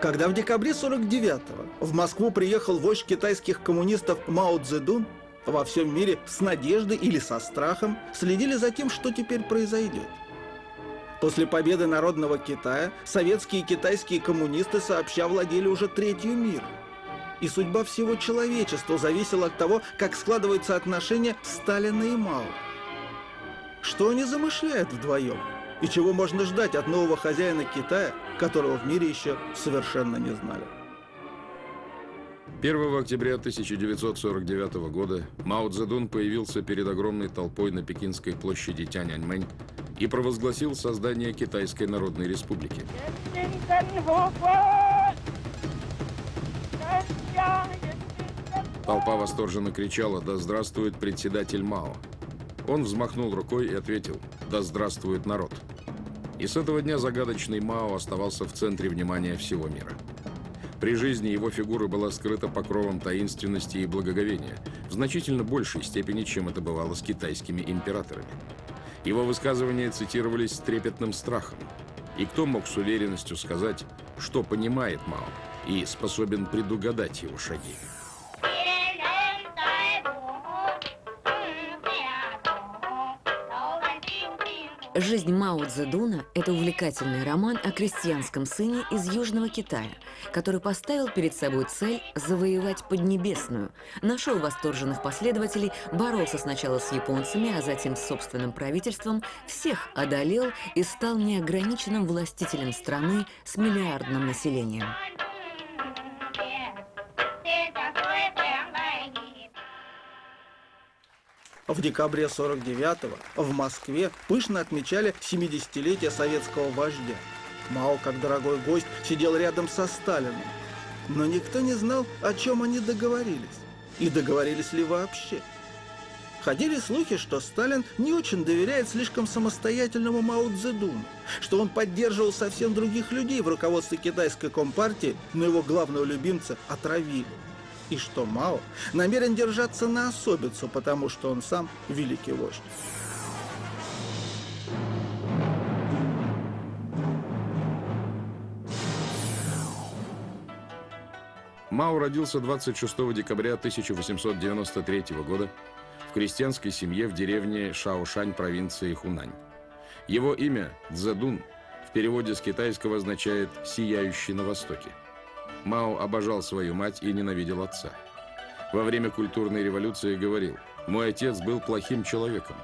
Когда в декабре 49-го в Москву приехал вождь китайских коммунистов Мао Цзэдун, во всем мире с надеждой или со страхом следили за тем, что теперь произойдет. После победы народного Китая советские и китайские коммунисты сообща владели уже третью миром. И судьба всего человечества зависела от того, как складываются отношения Сталина и Мао. Что они замышляют вдвоем? И чего можно ждать от нового хозяина Китая, которого в мире еще совершенно не знали? 1 октября 1949 года Мао Цзэдун появился перед огромной толпой на Пекинской площади Тяньаньмэнь и провозгласил создание Китайской Народной Республики. Толпа восторженно кричала: «Да здравствует председатель Мао!». Он взмахнул рукой и ответил: «Да здравствует народ!». И с этого дня загадочный Мао оставался в центре внимания всего мира. При жизни его фигура была скрыта покровом таинственности и благоговения, в значительно большей степени, чем это бывало с китайскими императорами. Его высказывания цитировались с трепетным страхом. И кто мог с уверенностью сказать, что понимает Мао и способен предугадать его шаги? «Жизнь Мао Цзэдуна» – это увлекательный роман о крестьянском сыне из Южного Китая, который поставил перед собой цель завоевать Поднебесную, нашел восторженных последователей, боролся сначала с японцами, а затем с собственным правительством, всех одолел и стал неограниченным властителем страны с миллиардным населением. В декабре 49-го в Москве пышно отмечали 70-летие советского вождя. Мао, как дорогой гость, сидел рядом со Сталиным. Но никто не знал, о чем они договорились. И договорились ли вообще. Ходили слухи, что Сталин не очень доверяет слишком самостоятельному Мао Цзэдуну, что он поддерживал совсем других людей в руководстве китайской компартии, но его главного любимца отравили. И что Мао намерен держаться на особицу, потому что он сам великий вождь. Мао родился 26 декабря 1893 года в крестьянской семье в деревне Шаошань провинции Хунань. Его имя Цзэдун в переводе с китайского означает «сияющий на востоке». Мао обожал свою мать и ненавидел отца. Во время культурной революции говорил: «Мой отец был плохим человеком.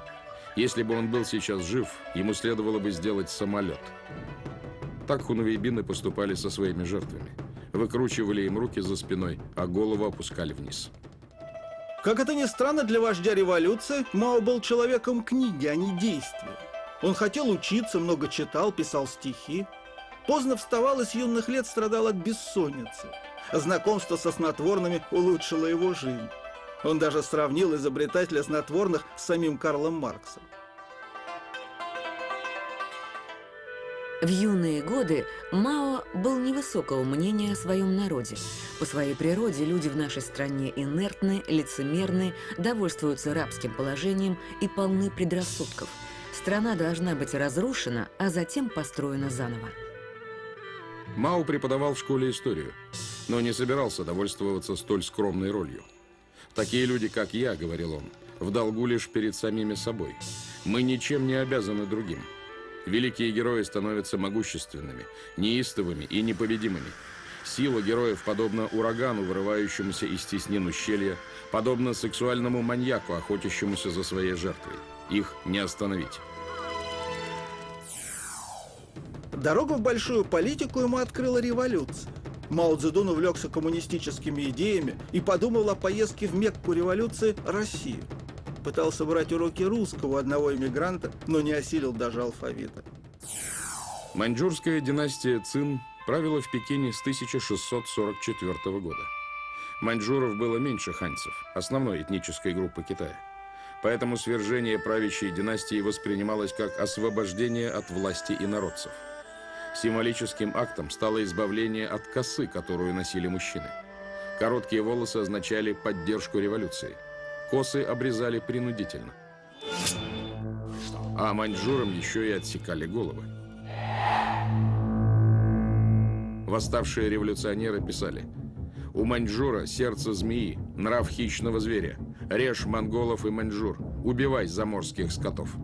Если бы он был сейчас жив, ему следовало бы сделать самолет». Так хунвейбины поступали со своими жертвами. Выкручивали им руки за спиной, а голову опускали вниз. Как это ни странно для вождя революции, Мао был человеком книги, а не действия. Он хотел учиться, много читал, писал стихи. Поздно вставал и с юных лет страдал от бессонницы. Знакомство со снотворными улучшило его жизнь. Он даже сравнил изобретателя снотворных с самим Карлом Марксом. В юные годы Мао был невысокого мнения о своем народе. По своей природе люди в нашей стране инертны, лицемерны, довольствуются рабским положением и полны предрассудков. Страна должна быть разрушена, а затем построена заново. Мао преподавал в школе историю, но не собирался довольствоваться столь скромной ролью. «Такие люди, как я, — говорил он, — в долгу лишь перед самими собой. Мы ничем не обязаны другим. Великие герои становятся могущественными, неистовыми и непобедимыми. Сила героев подобна урагану, вырывающемуся из теснин ущелья, подобна сексуальному маньяку, охотящемуся за своей жертвой. Их не остановить». Дорогу в большую политику ему открыла революция. Мао Цзэдун увлекся коммунистическими идеями и подумал о поездке в Мекку революции Россию. Пытался брать уроки русского у одного иммигранта, но не осилил даже алфавита. Маньчжурская династия Цин правила в Пекине с 1644 года. Маньчжуров было меньше ханьцев, основной этнической группы Китая. Поэтому свержение правящей династии воспринималось как освобождение от власти инородцев. Символическим актом стало избавление от косы, которую носили мужчины. Короткие волосы означали поддержку революции. Косы обрезали принудительно. А маньчжурам еще и отсекали головы. Восставшие революционеры писали: «У маньчжура сердце змеи, нрав хищного зверя. Режь монголов и маньчжур, убивай заморских скотов».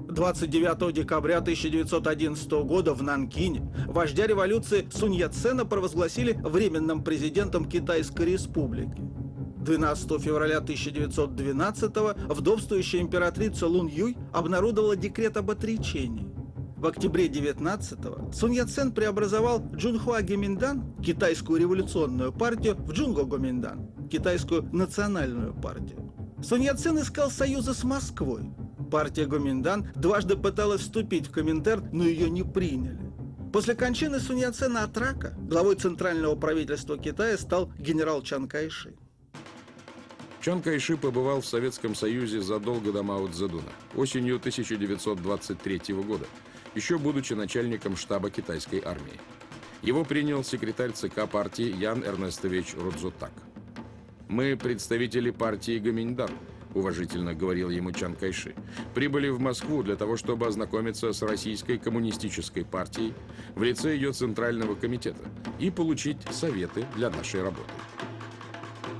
29 декабря 1911 года в Нанкине вождя революции Сунь Яцена провозгласили временным президентом Китайской республики. 12 февраля 1912 вдовствующая императрица Лун Юй обнародовала декрет об отречении. В октябре 19-го Сунь Яцен преобразовал Джунхуа Гоминдан, китайскую революционную партию, в Джунго Гоминдан, китайскую национальную партию. Сунь Яцен искал союза с Москвой. Партия Гоминдан дважды пыталась вступить в Коминтерн, но ее не приняли. После кончины Сунь Яцена от рака главой центрального правительства Китая стал генерал Чан Кайши. Чан Кайши побывал в Советском Союзе задолго до Мао Цзэдуна, осенью 1923 года, еще будучи начальником штаба китайской армии. Его принял секретарь ЦК партии Ян Эрнестович Рудзутак. «Мы, представители партии Гоминдан», — уважительно говорил ему Чан Кайши, «прибыли в Москву для того, чтобы ознакомиться с Российской коммунистической партией в лице ее Центрального комитета и получить советы для нашей работы».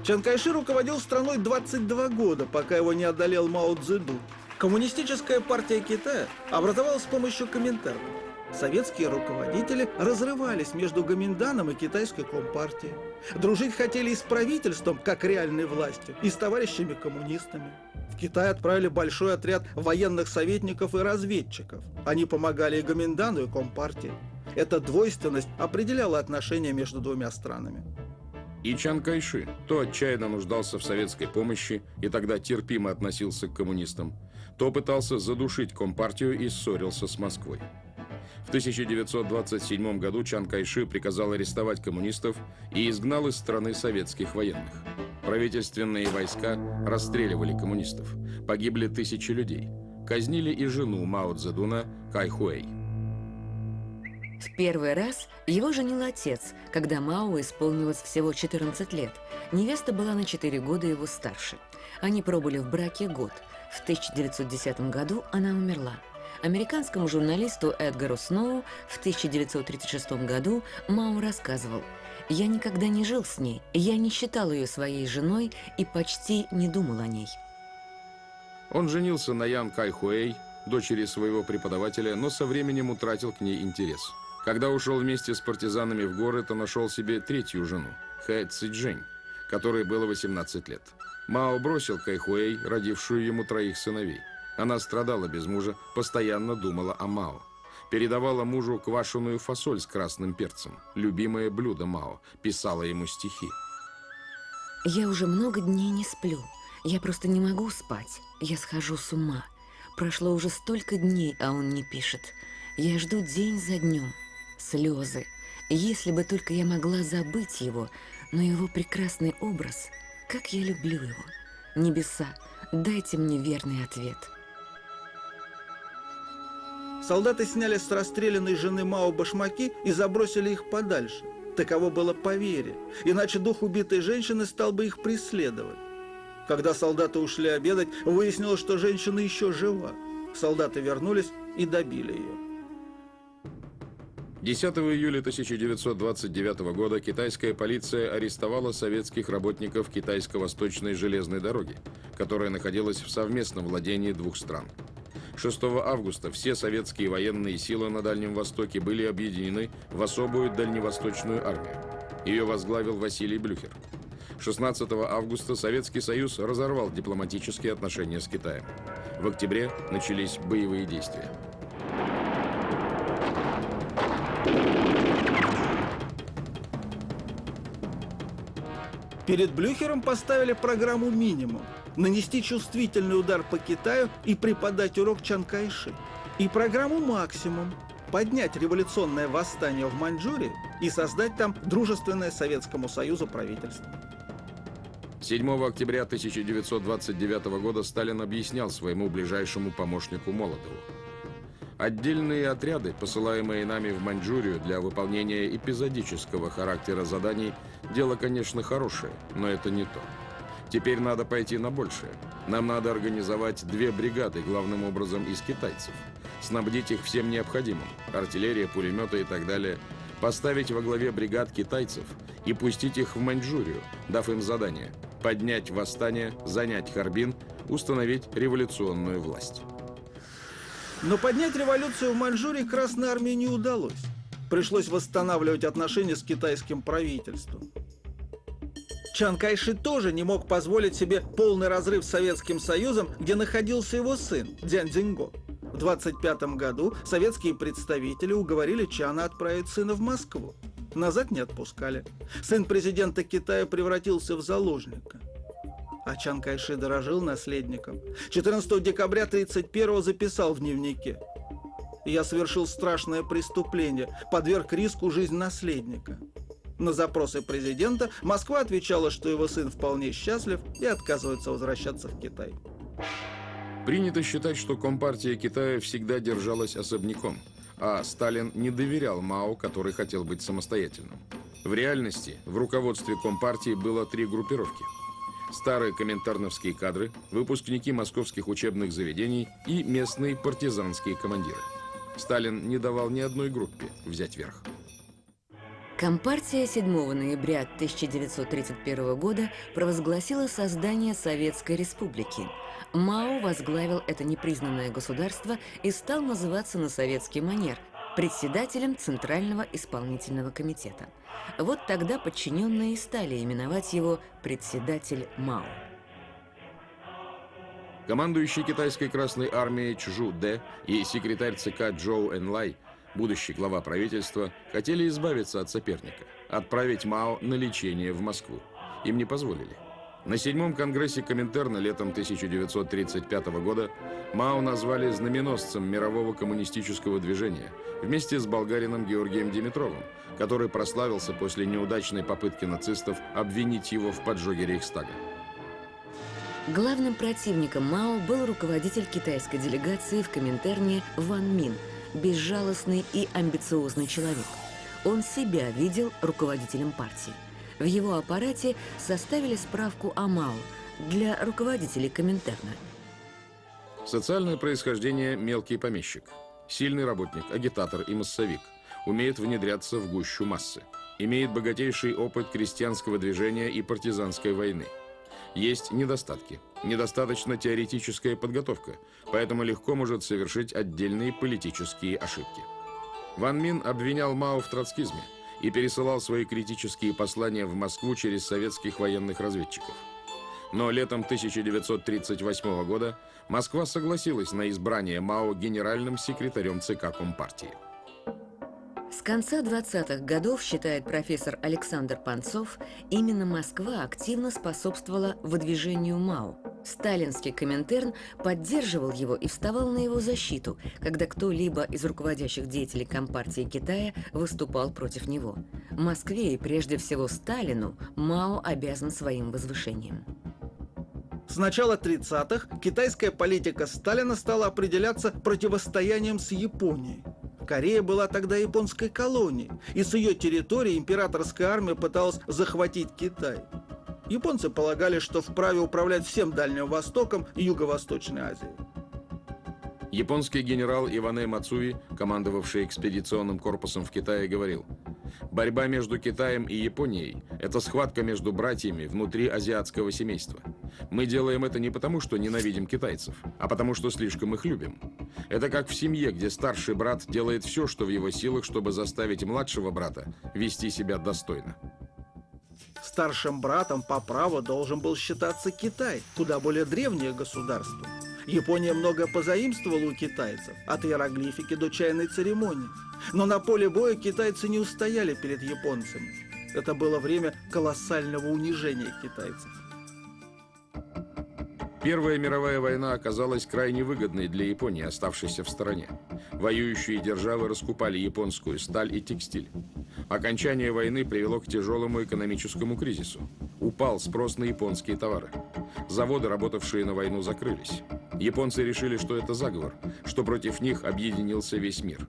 Чан Кайши руководил страной 22 года, пока его не одолел Мао Цзэдун. Коммунистическая партия Китая образовалась с помощью Коминтерна. Советские руководители разрывались между Гоминданом и китайской компартией. Дружить хотели и с правительством, как реальной властью, и с товарищами-коммунистами. В Китай отправили большой отряд военных советников и разведчиков. Они помогали и Гоминдану, и компартии. Эта двойственность определяла отношения между двумя странами. И Чан Кайши то отчаянно нуждался в советской помощи и тогда терпимо относился к коммунистам, то пытался задушить компартию и ссорился с Москвой. В 1927 году Чан Кайши приказал арестовать коммунистов и изгнал из страны советских военных. Правительственные войска расстреливали коммунистов. Погибли тысячи людей. Казнили и жену Мао Цзэдуна Кай Хуэй. В первый раз его женил отец, когда Мао исполнилось всего 14 лет. Невеста была на 4 года его старше. Они пробыли в браке год. В 1910 году она умерла. Американскому журналисту Эдгару Сноу в 1936 году Мао рассказывал: «Я никогда не жил с ней, я не считал ее своей женой и почти не думал о ней». Он женился на Ян Кай Хуэй, дочери своего преподавателя, но со временем утратил к ней интерес. Когда ушел вместе с партизанами в горы, то нашел себе третью жену, Хэ Цзиджэнь, которой было 18 лет. Мао бросил Кай Хуэй, родившую ему 3 сыновей. Она страдала без мужа, постоянно думала о Мао. Передавала мужу квашеную фасоль с красным перцем, любимое блюдо Мао, писала ему стихи. «Я уже много дней не сплю. Я просто не могу спать. Я схожу с ума. Прошло уже столько дней, а он не пишет. Я жду день за днем. Слезы. Если бы только я могла забыть его, но его прекрасный образ, как я люблю его. Небеса, дайте мне верный ответ». Солдаты сняли с расстрелянной жены Мао башмаки и забросили их подальше. Таково было поверье, иначе дух убитой женщины стал бы их преследовать. Когда солдаты ушли обедать, выяснилось, что женщина еще жива. Солдаты вернулись и добили ее. 10 июля 1929 года китайская полиция арестовала советских работников Китайско-Восточной железной дороги, которая находилась в совместном владении двух стран. 6 августа все советские военные силы на Дальнем Востоке были объединены в особую дальневосточную армию. Ее возглавил Василий Блюхер. 16 августа Советский Союз разорвал дипломатические отношения с Китаем. В октябре начались боевые действия. Перед Блюхером поставили программу «Минимум» – нанести чувствительный удар по Китаю и преподать урок Чан Кайши. И программу «Максимум» – поднять революционное восстание в Маньчжурии и создать там дружественное Советскому Союзу правительство. 7 октября 1929 года Сталин объяснял своему ближайшему помощнику Молотову: «Отдельные отряды, посылаемые нами в Маньчжурию для выполнения эпизодического характера заданий, дело, конечно, хорошее, но это не то. Теперь надо пойти на большее. Нам надо организовать 2 бригады, главным образом из китайцев, снабдить их всем необходимым – артиллерия, пулеметы и так далее, поставить во главе бригад китайцев и пустить их в Маньчжурию, дав им задание поднять восстание, занять Харбин, установить революционную власть. Но поднять революцию в Маньчжурии Красной Армии не удалось. Пришлось восстанавливать отношения с китайским правительством. Чан Кайши тоже не мог позволить себе полный разрыв с Советским Союзом, где находился его сын Дзян Цзиньго. В 1925 году советские представители уговорили Чана отправить сына в Москву. Назад не отпускали. Сын президента Китая превратился в заложника. А Чан Кайши дорожил наследником. 14 декабря 1931 записал в дневнике: «Я совершил страшное преступление, подверг риску жизнь наследника». На запросы президента Москва отвечала, что его сын вполне счастлив и отказывается возвращаться в Китай. Принято считать, что Компартия Китая всегда держалась особняком, а Сталин не доверял Мао, который хотел быть самостоятельным. В реальности в руководстве Компартии было 3 группировки: старые коминтерновские кадры, выпускники московских учебных заведений и местные партизанские командиры. Сталин не давал ни одной группе взять верх. Компартия 7 ноября 1931 года провозгласила создание Советской Республики. Мао возглавил это непризнанное государство и стал называться на советский манер председателем Центрального исполнительного комитета. Вот тогда подчиненные и стали именовать его председатель Мао. Командующий китайской Красной армией Чжу Дэ и секретарь ЦК Чжоу Энлай, будущий глава правительства, хотели избавиться от соперника, отправить Мао на лечение в Москву. Им не позволили. На 7-м конгрессе Коминтерна летом 1935 года Мао назвали знаменосцем мирового коммунистического движения вместе с болгарином Георгием Димитровым, который прославился после неудачной попытки нацистов обвинить его в поджоге Рейхстага. Главным противником Мао был руководитель китайской делегации в Коминтерне Ван Мин, безжалостный и амбициозный человек. Он себя видел руководителем партии. В его аппарате составили справку о Мао для руководителей Коминтерна. Социальное происхождение – мелкий помещик. Сильный работник, агитатор и массовик. Умеет внедряться в гущу массы. Имеет богатейший опыт крестьянского движения и партизанской войны. Есть недостатки. Недостаточно теоретическая подготовка, поэтому легко может совершить отдельные политические ошибки. Ван Мин обвинял Мао в троцкизме и пересылал свои критические послания в Москву через советских военных разведчиков. Но летом 1938 года Москва согласилась на избрание Мао генеральным секретарем ЦК Компартии. С конца 20-х годов, считает профессор Александр Панцов, именно Москва активно способствовала выдвижению Мао. Сталинский Коминтерн поддерживал его и вставал на его защиту, когда кто-либо из руководящих деятелей Компартии Китая выступал против него. Москве и прежде всего Сталину Мао обязан своим возвышением. С начала 30-х китайская политика Сталина стала определяться противостоянием с Японией. Корея была тогда японской колонией, и с ее территории императорская армия пыталась захватить Китай. Японцы полагали, что вправе управлять всем Дальним Востоком и Юго-Восточной Азией. Японский генерал Иване Мацуи, командовавший экспедиционным корпусом в Китае, говорил: «Борьба между Китаем и Японией – это схватка между братьями внутри азиатского семейства. Мы делаем это не потому, что ненавидим китайцев, а потому, что слишком их любим. Это как в семье, где старший брат делает все, что в его силах, чтобы заставить младшего брата вести себя достойно». Старшим братом по праву должен был считаться Китай, куда более древнее государство. Япония много позаимствовала у китайцев, от иероглифики до чайной церемонии. Но на поле боя китайцы не устояли перед японцами. Это было время колоссального унижения китайцев. Первая мировая война оказалась крайне выгодной для Японии, оставшейся в стороне. Воюющие державы раскупали японскую сталь и текстиль. Окончание войны привело к тяжелому экономическому кризису. Упал спрос на японские товары. Заводы, работавшие на войну, закрылись. Японцы решили, что это заговор, что против них объединился весь мир.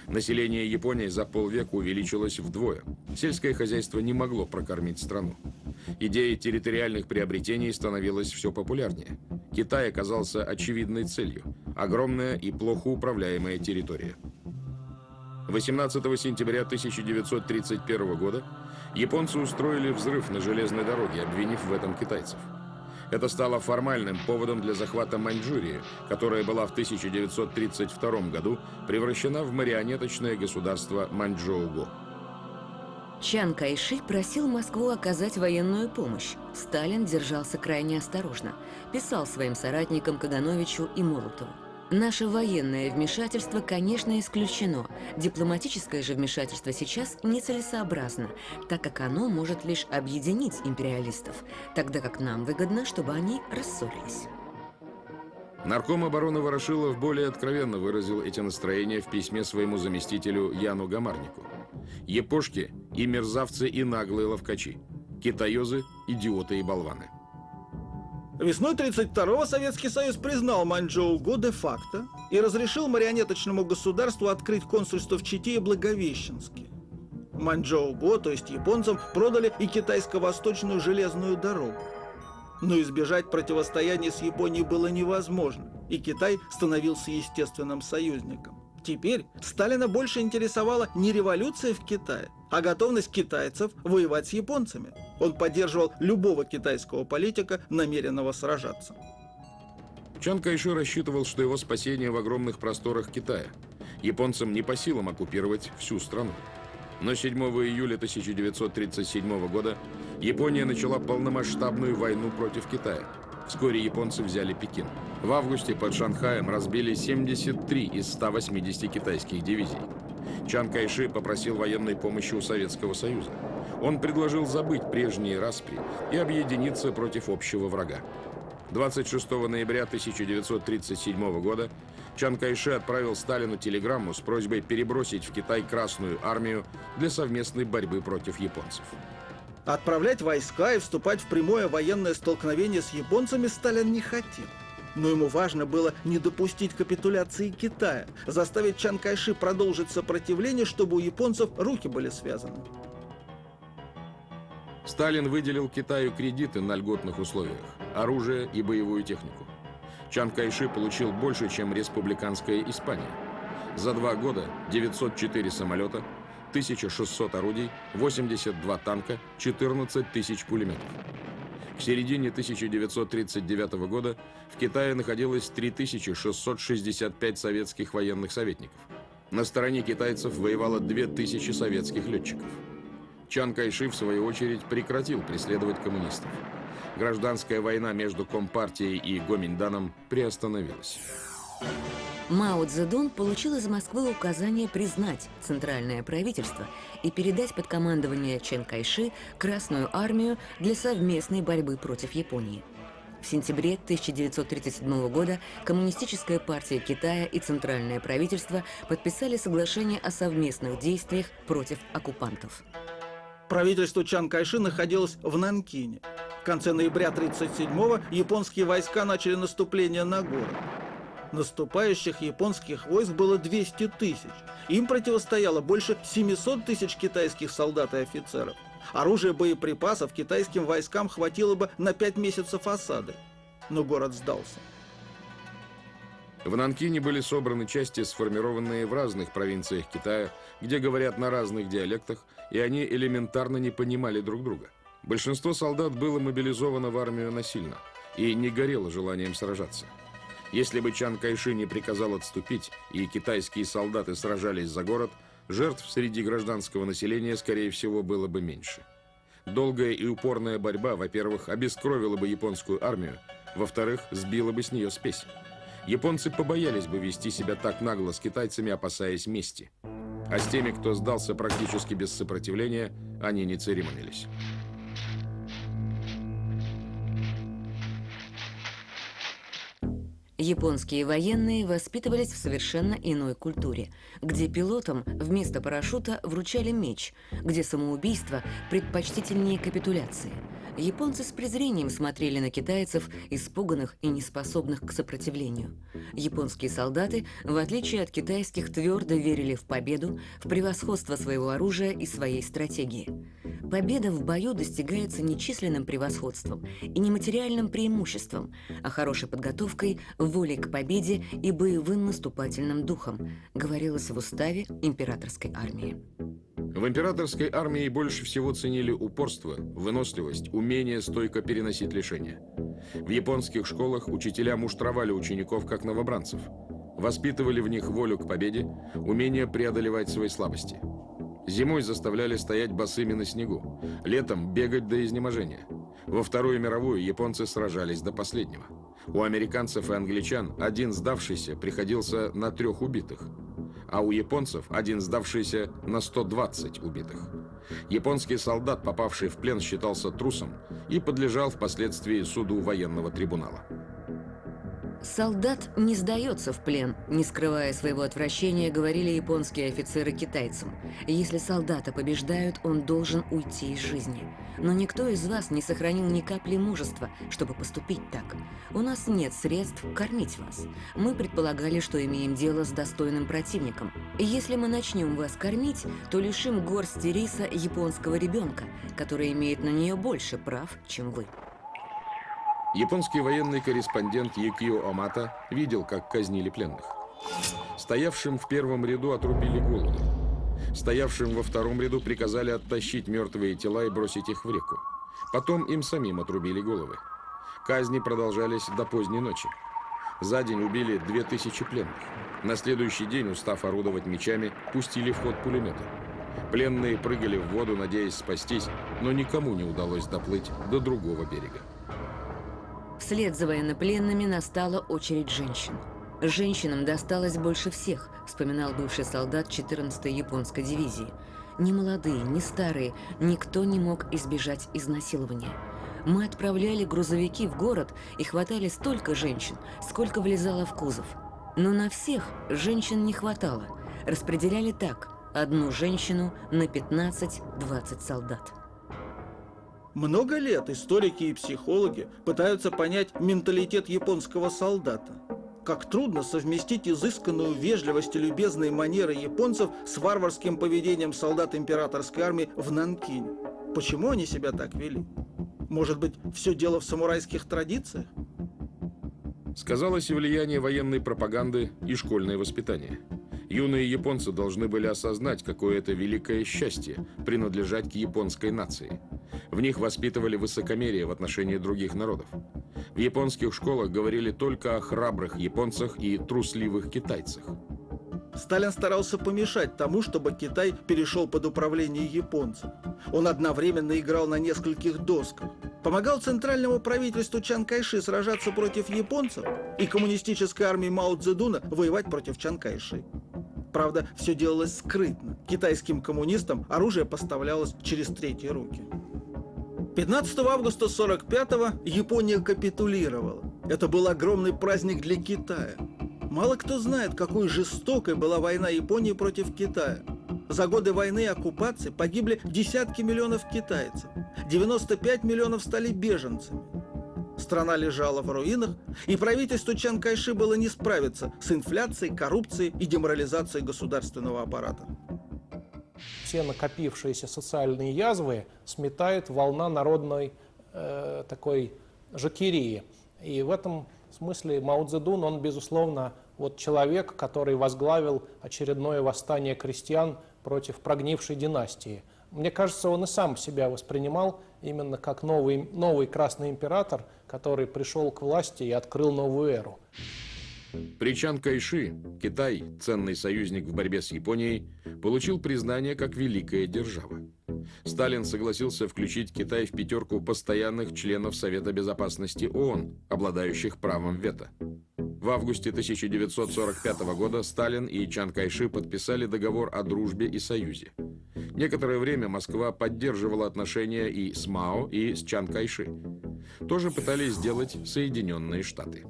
Население Японии за полвека увеличилось вдвое. Сельское хозяйство не могло прокормить страну. Идея территориальных приобретений становилась все популярнее. Китай оказался очевидной целью – огромная и плохо управляемая территория. 18 сентября 1931 года японцы устроили взрыв на железной дороге, обвинив в этом китайцев. Это стало формальным поводом для захвата Маньчжурии, которая была в 1932 году превращена в марионеточное государство Маньчжоу-го. Чан Кайши просил Москву оказать военную помощь. Сталин держался крайне осторожно. Писал своим соратникам Кагановичу и Молотову: «Наше военное вмешательство, конечно, исключено. Дипломатическое же вмешательство сейчас нецелесообразно, так как оно может лишь объединить империалистов, тогда как нам выгодно, чтобы они рассорились». Нарком обороны Ворошилов более откровенно выразил эти настроения в письме своему заместителю Яну Гамарнику. «Япошки и мерзавцы, и наглые ловкачи. Китаёзы, идиоты и болваны». Весной 1932-го Советский Союз признал Маньчжоу-го де-факто и разрешил марионеточному государству открыть консульство в Чите и Благовещенске. Маньчжоу-го, то есть японцам, продали и китайско-восточную железную дорогу. Но избежать противостояния с Японией было невозможно, и Китай становился естественным союзником. Теперь Сталина больше интересовала не революция в Китае, а готовность китайцев воевать с японцами. Он поддерживал любого китайского политика, намеренного сражаться. Чан Кайши рассчитывал, что его спасение в огромных просторах Китая. Японцам не по силам оккупировать всю страну. Но 7 июля 1937 года Япония начала полномасштабную войну против Китая. Вскоре японцы взяли Пекин. В августе под Шанхаем разбили 73 из 180 китайских дивизий. Чан Кайши попросил военной помощи у Советского Союза. Он предложил забыть прежние распри и объединиться против общего врага. 26 ноября 1937 года Чан Кайши отправил Сталину телеграмму с просьбой перебросить в Китай Красную армию для совместной борьбы против японцев. Отправлять войска и вступать в прямое военное столкновение с японцами Сталин не хотел. Но ему важно было не допустить капитуляции Китая, заставить Чан Кайши продолжить сопротивление, чтобы у японцев руки были связаны. Сталин выделил Китаю кредиты на льготных условиях, оружие и боевую технику. Чан Кайши получил больше, чем республиканская Испания. За 2 года 904 самолета, 1600 орудий, 82 танка, 14 тысяч пулеметов. К середине 1939 года в Китае находилось 3665 советских военных советников. На стороне китайцев воевало 2000 советских летчиков. Чан Кайши, в свою очередь, прекратил преследовать коммунистов. Гражданская война между Компартией и Гоминьданом приостановилась. Мао Цзэдун получил из Москвы указание признать центральное правительство и передать под командование Чан Кайши Красную армию для совместной борьбы против Японии. В сентябре 1937 года Коммунистическая партия Китая и Центральное правительство подписали соглашение о совместных действиях против оккупантов. Правительство Чан Кайши находилось в Нанкине. В конце ноября 1937-го японские войска начали наступление на город. Наступающих японских войск было 200 тысяч. Им противостояло больше 700 тысяч китайских солдат и офицеров. Оружия и боеприпасов китайским войскам хватило бы на 5 месяцев осады. Но город сдался. В Нанкине были собраны части, сформированные в разных провинциях Китая, где говорят на разных диалектах, и они элементарно не понимали друг друга. Большинство солдат было мобилизовано в армию насильно и не горело желанием сражаться. Если бы Чан Кайши не приказал отступить, и китайские солдаты сражались за город, жертв среди гражданского населения, скорее всего, было бы меньше. Долгая и упорная борьба, во-первых, обескровила бы японскую армию, во-вторых, сбила бы с нее спесь. Японцы побоялись бы вести себя так нагло с китайцами, опасаясь мести. А с теми, кто сдался практически без сопротивления, они не церемонились. Японские военные воспитывались в совершенно иной культуре, где пилотам вместо парашюта вручали меч, где самоубийство предпочтительнее капитуляции. Японцы с презрением смотрели на китайцев, испуганных и неспособных к сопротивлению. Японские солдаты, в отличие от китайских, твердо верили в победу, в превосходство своего оружия и своей стратегии. Победа в бою достигается не численным превосходством и не материальным преимуществом, а хорошей подготовкой, волей к победе и боевым наступательным духом, говорилось в уставе императорской армии. В императорской армии больше всего ценили упорство, выносливость, умение стойко переносить лишения. В японских школах учителя муштровали учеников как новобранцев, воспитывали в них волю к победе, умение преодолевать свои слабости. Зимой заставляли стоять босыми на снегу, летом бегать до изнеможения. Во Вторую мировую японцы сражались до последнего. У американцев и англичан один сдавшийся приходился на 3 убитых, а у японцев один сдавшийся на 120 убитых. Японский солдат, попавший в плен, считался трусом и подлежал впоследствии суду военного трибунала. «Солдат не сдается в плен», не скрывая своего отвращения, говорили японские офицеры китайцам. «Если солдата побеждают, он должен уйти из жизни. Но никто из вас не сохранил ни капли мужества, чтобы поступить так. У нас нет средств кормить вас. Мы предполагали, что имеем дело с достойным противником. И если мы начнем вас кормить, то лишим горсти риса японского ребенка, который имеет на нее больше прав, чем вы». Японский военный корреспондент Юкио Омата видел, как казнили пленных. Стоявшим в первом ряду отрубили голову. Стоявшим во втором ряду приказали оттащить мертвые тела и бросить их в реку. Потом им самим отрубили головы. Казни продолжались до поздней ночи. За день убили 2000 пленных. На следующий день, устав орудовать мечами, пустили в ход пулеметы. Пленные прыгали в воду, надеясь спастись, но никому не удалось доплыть до другого берега. Вслед за военнопленными настала очередь женщин. «Женщинам досталось больше всех», вспоминал бывший солдат 14-й японской дивизии. «Ни молодые, ни старые, никто не мог избежать изнасилования. Мы отправляли грузовики в город и хватали столько женщин, сколько влезало в кузов. Но на всех женщин не хватало. Распределяли так: одну женщину на 15-20 солдат». Много лет историки и психологи пытаются понять менталитет японского солдата. Как трудно совместить изысканную вежливость и любезные манеры японцев с варварским поведением солдат императорской армии в Нанкине. Почему они себя так вели? Может быть, все дело в самурайских традициях? Сказалось и влияние военной пропаганды и школьное воспитание. Юные японцы должны были осознать, какое это великое счастье принадлежать к японской нации. В них воспитывали высокомерие в отношении других народов. В японских школах говорили только о храбрых японцах и трусливых китайцах. Сталин старался помешать тому, чтобы Китай перешел под управление японцев. Он одновременно играл на нескольких досках. Помогал центральному правительству Чан Кайши сражаться против японцев и коммунистической армии Мао Цзэдуна воевать против Чан Кайши. Правда, все делалось скрытно. Китайским коммунистам оружие поставлялось через третьи руки. 15 августа 1945-го Япония капитулировала. Это был огромный праздник для Китая. Мало кто знает, какой жестокой была война Японии против Китая. За годы войны и оккупации погибли десятки миллионов китайцев. 95 миллионов стали беженцами. Страна лежала в руинах, и правительству Чан Кайши было не справиться с инфляцией, коррупцией и деморализацией государственного аппарата. Все накопившиеся социальные язвы сметает волна народной такой жакерии. И в этом смысле Мао Цзэдун, он, безусловно, вот человек, который возглавил очередное восстание крестьян против прогнившей династии. Мне кажется, он и сам себя воспринимал именно как новый красный император, который пришел к власти и открыл новую эру. При Чан Кайши Китай, ценный союзник в борьбе с Японией, получил признание как великая держава. Сталин согласился включить Китай в 5 постоянных членов Совета Безопасности ООН, обладающих правом вето. В августе 1945 года Сталин и Чан Кайши подписали договор о дружбе и союзе. Некоторое время Москва поддерживала отношения и с Мао, и с Чан Кайши. Тоже пытались сделать Соединенные Штаты.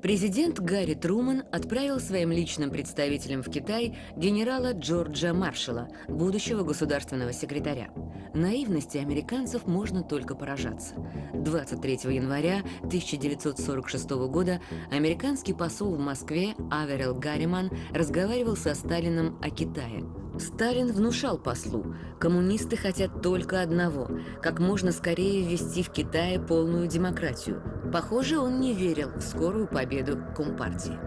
Президент Гарри Трумэн отправил своим личным представителем в Китай генерала Джорджа Маршалла, будущего государственного секретаря. Наивности американцев можно только поражаться. 23 января 1946 года американский посол в Москве Аверил Гарриман разговаривал со Сталином о Китае. Сталин внушал послу, коммунисты хотят только одного – как можно скорее ввести в Китае полную демократию. Похоже, он не верил в скорую победу Компартии.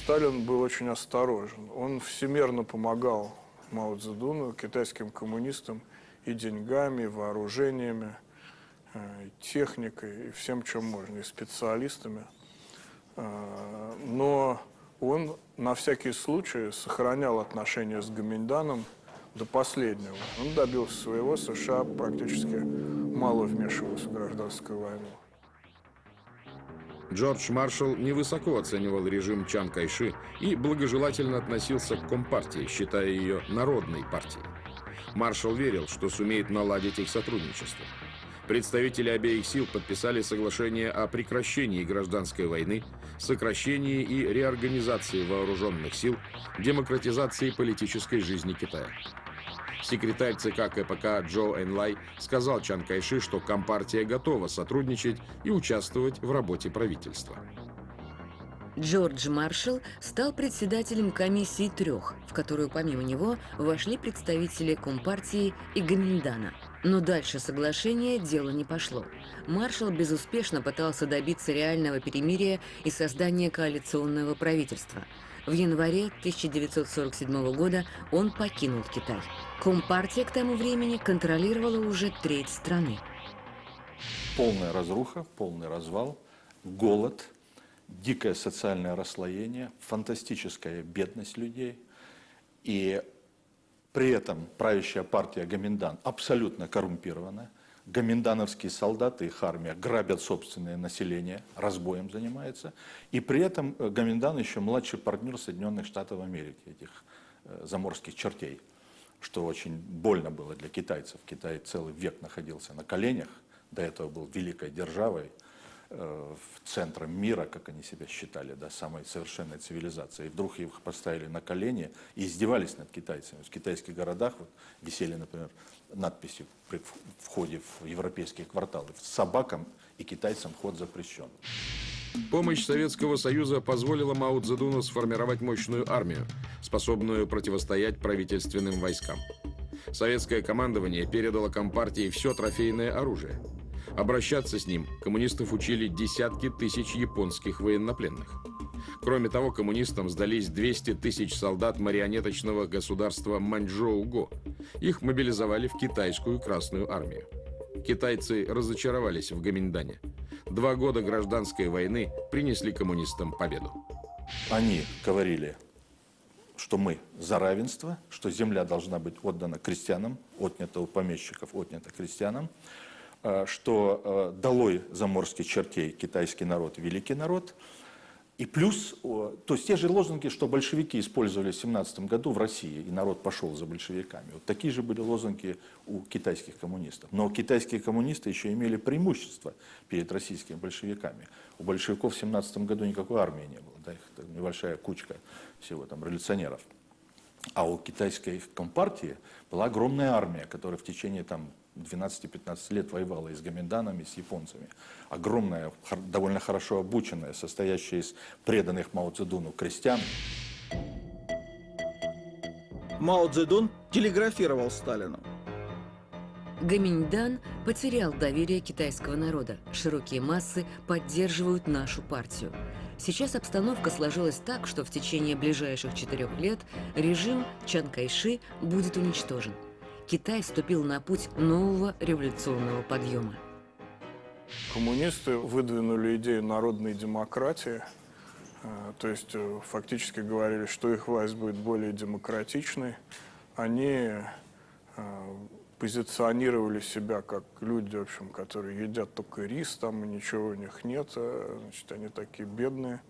Сталин был очень осторожен. Он всемерно помогал Мао Цзэдуну, китайским коммунистам, и деньгами, и вооружениями, и техникой, и всем, чем можно, и специалистами. Но он на всякий случай сохранял отношения с Гоминьданом до последнего. Он добился своего, США практически мало вмешивались в гражданскую войну. Джордж Маршалл невысоко оценивал режим Чан Кайши и благожелательно относился к Компартии, считая ее народной партией. Маршалл верил, что сумеет наладить их сотрудничество. Представители обеих сил подписали соглашение о прекращении гражданской войны, сокращении и реорганизации вооруженных сил, демократизации политической жизни Китая. Секретарь ЦК КПК Чжоу Энлай сказал Чан Кайши, что Компартия готова сотрудничать и участвовать в работе правительства. Джордж Маршалл стал председателем комиссии 3, в которую помимо него вошли представители Компартии и Гоминьдана. Но дальше соглашения дело не пошло. Маршалл безуспешно пытался добиться реального перемирия и создания коалиционного правительства. В январе 1947 года он покинул Китай. Компартия к тому времени контролировала уже треть страны. Полная разруха, полный развал, голод, дикое социальное расслоение, фантастическая бедность людей. И при этом правящая партия Гоминьдан абсолютно коррумпирована. Гоминьдановские солдаты, их армия грабят собственное население, разбоем занимается. И при этом Гоминьдан еще младший партнер Соединенных Штатов Америки, этих заморских чертей, что очень больно было для китайцев. Китай целый век находился на коленях, до этого был великой державой, центром мира, как они себя считали, да, самой совершенной цивилизацией. И вдруг их поставили на колени и издевались над китайцами. В китайских городах вот висели, например, надписи при входе в европейские кварталы: собакам и китайцам вход запрещен. Помощь Советского Союза позволила Мао Цзэдуну сформировать мощную армию, способную противостоять правительственным войскам. Советское командование передало Компартии все трофейное оружие. Обращаться с ним коммунистов учили десятки тысяч японских военнопленных. Кроме того, коммунистам сдались 200 тысяч солдат марионеточного государства Маньчжоу-го. Их мобилизовали в китайскую Красную армию. Китайцы разочаровались в Гоминьдане. 2 года гражданской войны принесли коммунистам победу. Они говорили, что мы за равенство, что земля должна быть отдана крестьянам, отнята у помещиков, отнята крестьянам, что долой заморских чертей, китайский народ, великий народ. И плюс, то есть те же лозунги, что большевики использовали в 1917 году в России, и народ пошел за большевиками. Вот такие же были лозунги у китайских коммунистов. Но китайские коммунисты еще имели преимущество перед российскими большевиками. У большевиков в 1917 году никакой армии не было, да, их небольшая кучка всего там революционеров. А у китайской компартии была огромная армия, которая в течение там 12-15 лет воевала и с гоминьданами, и с японцами. Огромная, довольно хорошо обученная, состоящая из преданных Мао Цзэдуну крестьян. Мао Цзэдун телеграфировал Сталину. Гоминьдан потерял доверие китайского народа. Широкие массы поддерживают нашу партию. Сейчас обстановка сложилась так, что в течение ближайших 4 лет режим Чан Кайши будет уничтожен. Китай вступил на путь нового революционного подъема. Коммунисты выдвинули идею народной демократии, то есть фактически говорили, что их власть будет более демократичной. Они позиционировали себя как люди, в общем, которые едят только рис, там и ничего у них нет, значит, они такие бедные,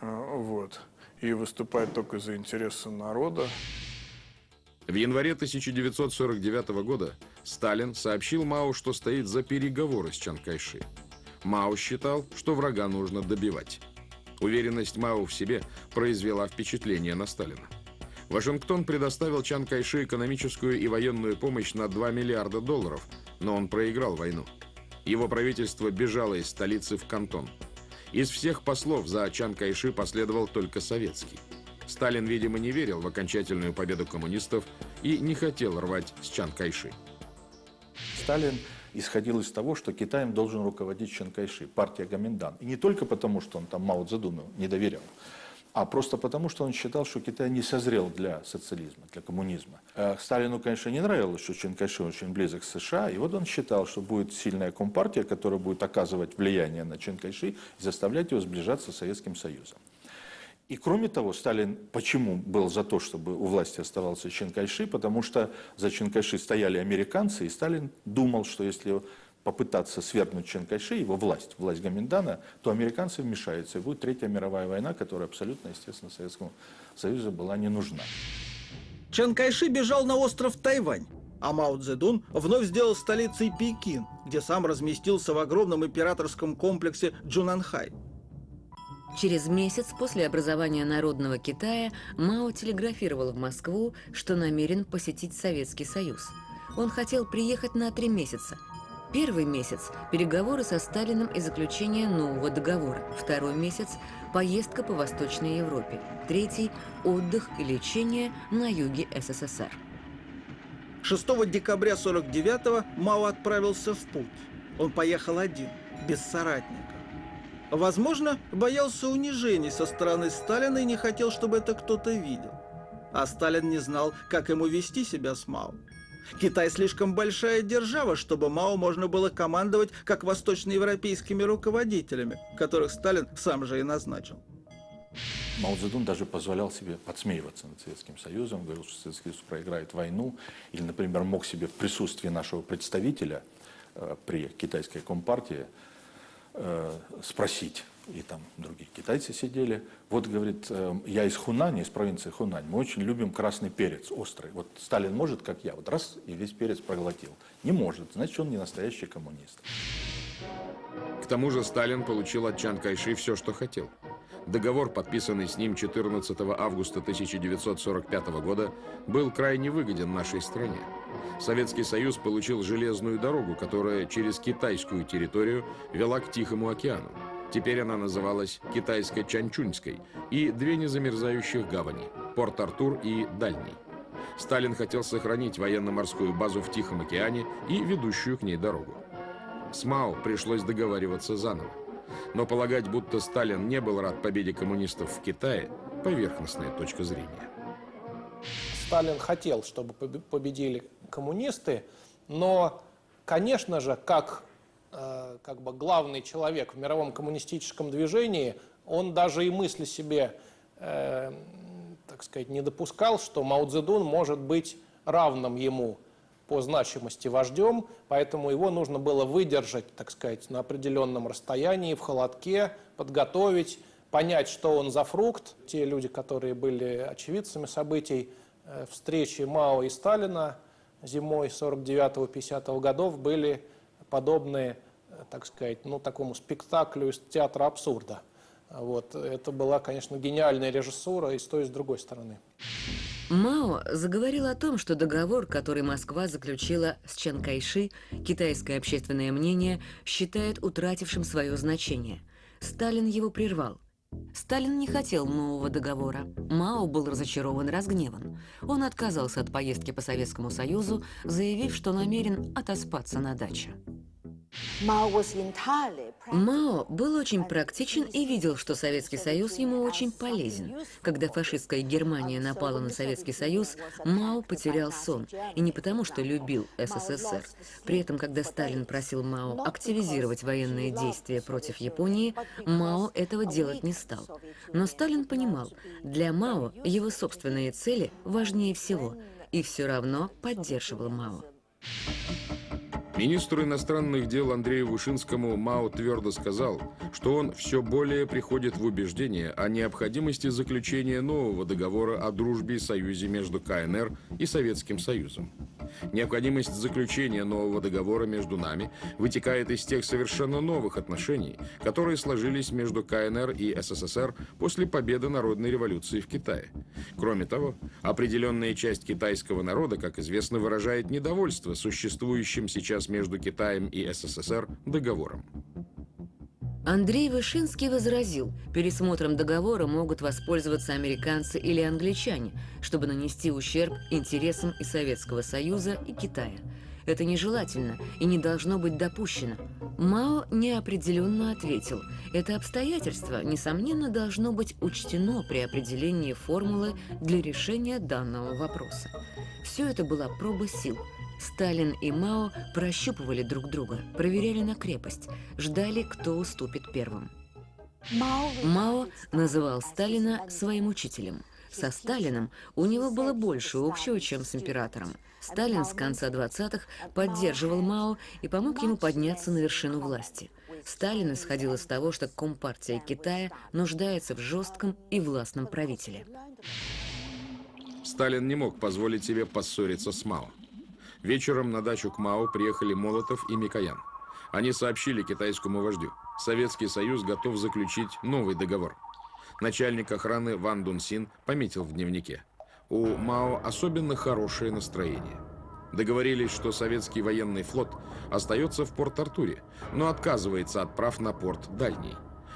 вот, и выступают только за интересы народа. В январе 1949 года Сталин сообщил Мао, что стоит за переговоры с Чан Кайши. Мао считал, что врага нужно добивать. Уверенность Мао в себе произвела впечатление на Сталина. Вашингтон предоставил Чан Кайши экономическую и военную помощь на $2 миллиарда, но он проиграл войну. Его правительство бежало из столицы в Кантон. Из всех послов за Чан Кайши последовал только советский. Сталин, видимо, не верил в окончательную победу коммунистов и не хотел рвать с Чан Кайши. Сталин исходил из того, что Китаем должен руководить Чан Кайши, партия Гоминдан. И не только потому, что он там Мао Цзэдуну не доверял, а просто потому, что он считал, что Китай не созрел для социализма, для коммунизма. Сталину, конечно, не нравилось, что Чан Кайши очень близок к США, и вот он считал, что будет сильная компартия, которая будет оказывать влияние на Чан Кайши и заставлять его сближаться с Советским Союзом. И кроме того, Сталин почему был за то, чтобы у власти оставался Чан Кайши? Потому что за Чан Кайши стояли американцы, и Сталин думал, что если попытаться свергнуть Чан Кайши, его власть Гоминдана, то американцы вмешаются, и будет Третья мировая война, которая абсолютно, естественно, Советскому Союзу была не нужна. Чан Кайши бежал на остров Тайвань, а Мао Цзэдун вновь сделал столицей Пекин, где сам разместился в огромном императорском комплексе Джунанхай. Через месяц после образования Народного Китая Мао телеграфировал в Москву, что намерен посетить Советский Союз. Он хотел приехать на 3 месяца. Первый месяц – переговоры со Сталиным и заключение нового договора. Второй месяц – поездка по Восточной Европе. Третий – отдых и лечение на юге СССР. 6 декабря 1949-го Мао отправился в путь. Он поехал один, без соратника. Возможно, боялся унижений со стороны Сталина и не хотел, чтобы это кто-то видел. А Сталин не знал, как ему вести себя с Мао. Китай слишком большая держава, чтобы Мао можно было командовать как восточноевропейскими руководителями, которых Сталин сам же и назначил. Мао Цзэдун даже позволял себе подсмеиваться над Советским Союзом, говорил, что Советский Союз проиграет войну, или, например, мог себе в присутствии нашего представителя при китайской компартии спросить, и там другие китайцы сидели, вот, говорит, я из Хунани, из провинции Хунань, мы очень любим красный перец, острый. Вот Сталин может, как я, вот раз и весь перец проглотил. Не может, значит, он не настоящий коммунист. К тому же Сталин получил от Чан Кайши все, что хотел. Договор, подписанный с ним 14 августа 1945 года, был крайне выгоден нашей стране. Советский Союз получил железную дорогу, которая через китайскую территорию вела к Тихому океану. Теперь она называлась Китайско-Чанчуньской, и 2 незамерзающих гавани – Порт-Артур и Дальний. Сталин хотел сохранить военно-морскую базу в Тихом океане и ведущую к ней дорогу. С Мао пришлось договариваться заново. Но полагать, будто Сталин не был рад победе коммунистов в Китае – поверхностная точка зрения. Сталин хотел, чтобы победили коммунисты, но, конечно же, как бы главный человек в мировом коммунистическом движении, он даже и мысли себе, так сказать, не допускал, что Мао Цзэдун может быть равным ему по значимости вождем, поэтому его нужно было выдержать, так сказать, на определенном расстоянии, в холодке, подготовить, понять, что он за фрукт. Те люди, которые были очевидцами событий встречи Мао и Сталина зимой 49-50 годов, были подобны, так сказать, ну, такому спектаклю из театра абсурда. Вот. Это была, конечно, гениальная режиссура и с той, и с другой стороны. Мао заговорил о том, что договор, который Москва заключила с Чан Кайши, китайское общественное мнение считает утратившим свое значение. Сталин его прервал. Сталин не хотел нового договора. Мао был разочарован и разгневан. Он отказался от поездки по Советскому Союзу, заявив, что намерен отоспаться на даче. Мао был очень практичен и видел, что Советский Союз ему очень полезен. Когда фашистская Германия напала на Советский Союз, Мао потерял сон. И не потому, что любил СССР. При этом, когда Сталин просил Мао активизировать военные действия против Японии, Мао этого делать не стал. Но Сталин понимал, для Мао его собственные цели важнее всего, и все равно поддерживал Мао. Министру иностранных дел Андрею Вышинскому Мао твердо сказал, что он все более приходит в убеждение о необходимости заключения нового договора о дружбе и союзе между КНР и Советским Союзом. Необходимость заключения нового договора между нами вытекает из тех совершенно новых отношений, которые сложились между КНР и СССР после победы народной революции в Китае. Кроме того, определенная часть китайского народа, как известно, выражает недовольство существующим сейчас между Китаем и СССР договором. Андрей Вышинский возразил, пересмотром договора могут воспользоваться американцы или англичане, чтобы нанести ущерб интересам и Советского Союза, и Китая. Это нежелательно и не должно быть допущено. Мао неопределенно ответил, это обстоятельство, несомненно, должно быть учтено при определении формулы для решения данного вопроса. Все это была проба сил. Сталин и Мао прощупывали друг друга, проверяли на крепость, ждали, кто уступит первым. Мао называл Сталина своим учителем. Со Сталиным у него было больше общего, чем с императором. Сталин с конца 20-х поддерживал Мао и помог ему подняться на вершину власти. Сталин исходил из того, что Компартия Китая нуждается в жестком и властном правителе. Сталин не мог позволить себе поссориться с Мао. Вечером на дачу к Мао приехали Молотов и Микоян. Они сообщили китайскому вождю: Советский Союз готов заключить новый договор. Начальник охраны Ван Дун Син пометил в дневнике: у Мао особенно хорошее настроение. Договорились, что советский военный флот остается в Порт-Артуре, но отказывается от прав на порт дальний.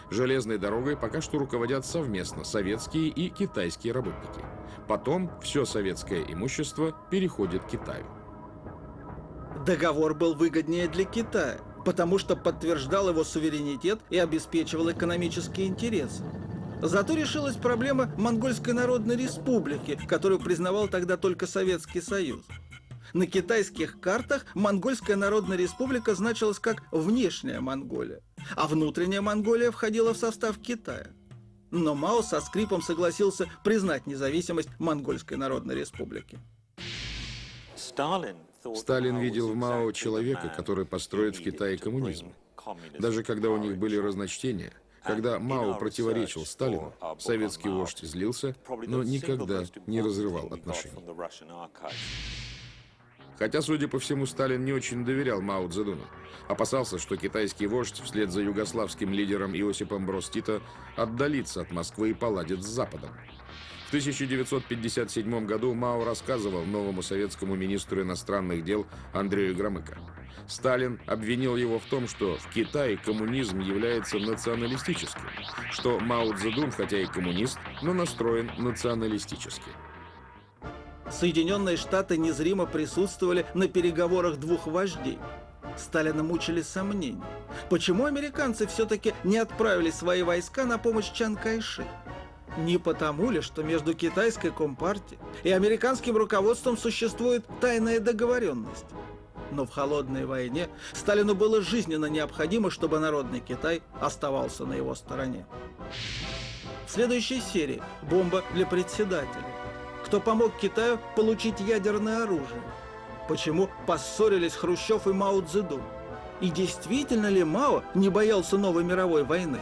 Железной дорогой пока что руководят совместно советские и китайские работники. Потом все советское имущество переходит к Китаю. Договор был выгоднее для Китая, потому что подтверждал его суверенитет и обеспечивал экономические интересы. Зато решилась проблема Монгольской Народной Республики, которую признавал тогда только Советский Союз. На китайских картах Монгольская Народная Республика значилась как внешняя Монголия, а внутренняя Монголия входила в состав Китая. Но Мао со скрипом согласился признать независимость Монгольской Народной Республики. Сталин видел в Мао человека, который построит в Китае коммунизм. Даже когда у них были разночтения, когда Мао противоречил Сталину, советский вождь злился, но никогда не разрывал отношений. Хотя, судя по всему, Сталин не очень доверял Мао Цзэдуну. Опасался, что китайский вождь вслед за югославским лидером Иосипом Броз Тито отдалится от Москвы и поладит с Западом. В 1957 году Мао рассказывал новому советскому министру иностранных дел Андрею Громыко. Сталин обвинил его в том, что в Китае коммунизм является националистическим, что Мао Цзэдун, хотя и коммунист, но настроен националистически. Соединенные Штаты незримо присутствовали на переговорах двух вождей. Сталина мучили сомнения. Почему американцы все-таки не отправили свои войска на помощь Чан Кайши? Не потому ли, что между китайской компартией и американским руководством существует тайная договоренность? Но в холодной войне Сталину было жизненно необходимо, чтобы народный Китай оставался на его стороне. В следующей серии «Бомба для председателя». Кто помог Китаю получить ядерное оружие? Почему поссорились Хрущев и Мао Цзэдун? И действительно ли Мао не боялся новой мировой войны?